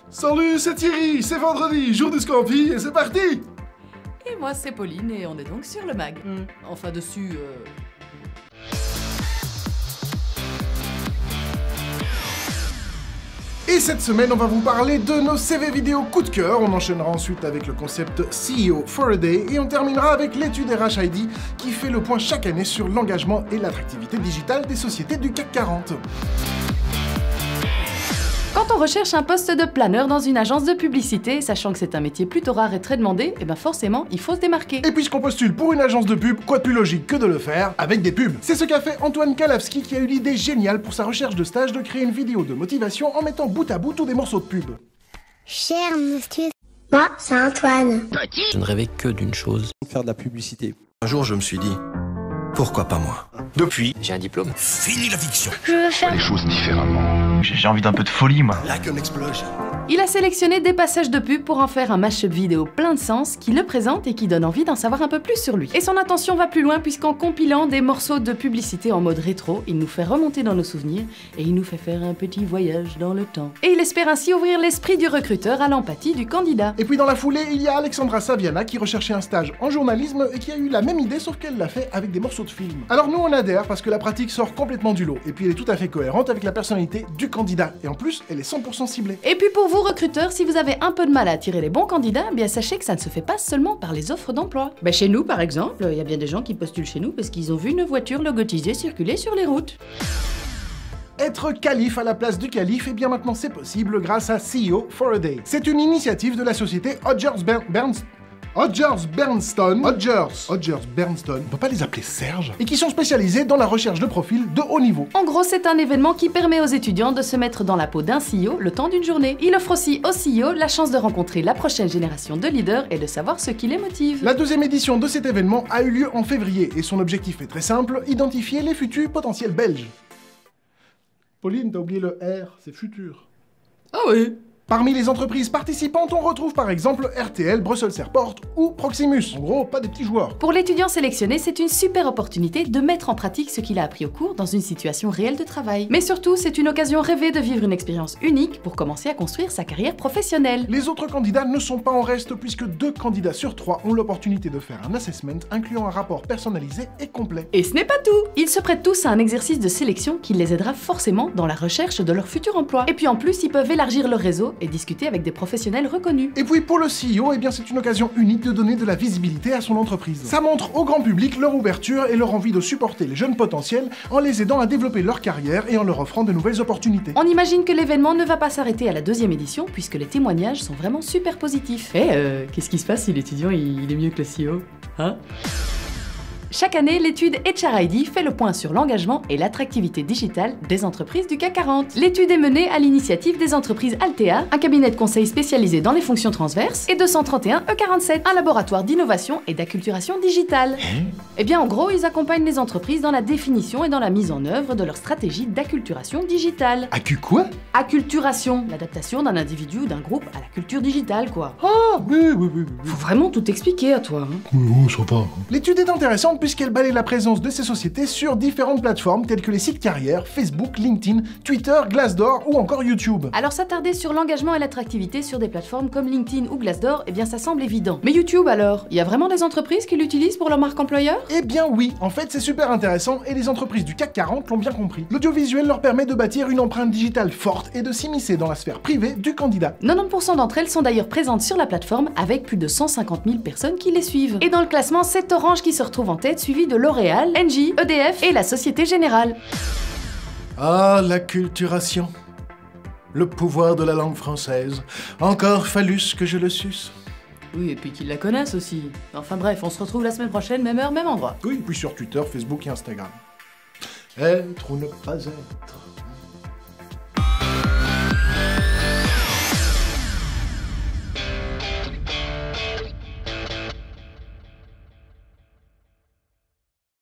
Salut, c'est Thierry, c'est vendredi, jour du Scampi, et c'est parti! Et moi c'est Pauline, et on est donc sur le mag. Enfin dessus, Et cette semaine, on va vous parler de nos CV vidéo coup de cœur, on enchaînera ensuite avec le concept CEO for a Day, et on terminera avec l'étude RH-ID qui fait le point chaque année sur l'engagement et l'attractivité digitale des sociétés du CAC 40. Quand on recherche un poste de planeur dans une agence de publicité, sachant que c'est un métier plutôt rare et très demandé, et ben forcément, il faut se démarquer. Et puisqu'on postule pour une agence de pub, quoi de plus logique que de le faire avec des pubs? C'est ce qu'a fait Antoine Kalavski qui a eu l'idée géniale pour sa recherche de stage de créer une vidéo de motivation en mettant bout à bout tous des morceaux de pub. Cher monsieur, moi c'est Antoine. Je ne rêvais que d'une chose. Faire de la publicité. Un jour, je me suis dit, pourquoi pas moi? Depuis, j'ai un diplôme. Fini la fiction. Je veux faire les choses différemment. J'ai envie d'un peu de folie, moi. Like an explosion. Il a sélectionné des passages de pub pour en faire un mashup vidéo plein de sens qui le présente et qui donne envie d'en savoir un peu plus sur lui. Et son intention va plus loin puisqu'en compilant des morceaux de publicité en mode rétro, il nous fait remonter dans nos souvenirs et il nous fait faire un petit voyage dans le temps. Et il espère ainsi ouvrir l'esprit du recruteur à l'empathie du candidat. Et puis dans la foulée, il y a Alexandra Saviana qui recherchait un stage en journalisme et qui a eu la même idée sauf qu'elle l'a fait avec des morceaux de film. Alors nous on adhère parce que la pratique sort complètement du lot et puis elle est tout à fait cohérente avec la personnalité du candidat et en plus elle est 100% ciblée. Et puis pour vous recruteurs, si vous avez un peu de mal à attirer les bons candidats, bien sachez que ça ne se fait pas seulement par les offres d'emploi. Chez nous par exemple, il y a bien des gens qui postulent chez nous parce qu'ils ont vu une voiture logotisée circuler sur les routes. Être calife à la place du calife, et bien maintenant c'est possible grâce à CEO for a Day. C'est une initiative de la société Odgers Berndstone, on peut pas les appeler Serge, et qui sont spécialisés dans la recherche de profils de haut niveau. En gros, c'est un événement qui permet aux étudiants de se mettre dans la peau d'un CEO le temps d'une journée. Il offre aussi aux CEO la chance de rencontrer la prochaine génération de leaders et de savoir ce qui les motive. La deuxième édition de cet événement a eu lieu en février, et son objectif est très simple, identifier les futurs potentiels belges. Pauline, t'as oublié le R, c'est futur. Ah oui. Parmi les entreprises participantes, on retrouve par exemple RTL, Brussels Airport ou Proximus. En gros, pas des petits joueurs. Pour l'étudiant sélectionné, c'est une super opportunité de mettre en pratique ce qu'il a appris au cours dans une situation réelle de travail. Mais surtout, c'est une occasion rêvée de vivre une expérience unique pour commencer à construire sa carrière professionnelle. Les autres candidats ne sont pas en reste puisque 2 candidats sur 3 ont l'opportunité de faire un assessment incluant un rapport personnalisé et complet. Et ce n'est pas tout! Ils se prêtent tous à un exercice de sélection qui les aidera forcément dans la recherche de leur futur emploi. Et puis en plus, ils peuvent élargir leur réseau et discuter avec des professionnels reconnus. Et puis pour le CEO, eh bien c'est une occasion unique de donner de la visibilité à son entreprise. Ça montre au grand public leur ouverture et leur envie de supporter les jeunes potentiels en les aidant à développer leur carrière et en leur offrant de nouvelles opportunités. On imagine que l'événement ne va pas s'arrêter à la 2e édition puisque les témoignages sont vraiment super positifs. Qu'est-ce qui se passe si l'étudiant il est mieux que le CEO? Hein? Chaque année, l'étude HR-ID fait le point sur l'engagement et l'attractivité digitale des entreprises du CAC 40. L'étude est menée à l'initiative des entreprises Altea, un cabinet de conseil spécialisé dans les fonctions transverses, et 231 E47, un laboratoire d'innovation et d'acculturation digitale. Eh bien, en gros, ils accompagnent les entreprises dans la définition et dans la mise en œuvre de leur stratégie d'acculturation digitale. Accu quoi? Acculturation, l'adaptation d'un individu ou d'un groupe à la culture digitale, quoi. Ah, oui. Faut vraiment tout expliquer à toi, hein. Oui, ça va. L'étude est intéressante puisqu'elle balaye la présence de ces sociétés sur différentes plateformes telles que les sites carrières, Facebook, LinkedIn, Twitter, Glassdoor ou encore YouTube. Alors s'attarder sur l'engagement et l'attractivité sur des plateformes comme LinkedIn ou Glassdoor, eh bien ça semble évident. Mais YouTube alors? Il y a vraiment des entreprises qui l'utilisent pour leur marque employeur? Eh bien oui, en fait c'est super intéressant et les entreprises du CAC 40 l'ont bien compris. L'audiovisuel leur permet de bâtir une empreinte digitale forte et de s'immiscer dans la sphère privée du candidat. 90% d'entre elles sont d'ailleurs présentes sur la plateforme avec plus de 150 000 personnes qui les suivent. Et dans le classement, c'est Orange qui se retrouve en tête, suivi de L'Oréal, Engie, EDF et la Société Générale. Ah, l'acculturation. Le pouvoir de la langue française. Encore phallus que je le suce. Oui, et puis qu'ils la connaissent aussi. Enfin bref, on se retrouve la semaine prochaine, même heure, même endroit. Oui, puis sur Twitter, Facebook et Instagram. Être ou ne pas être.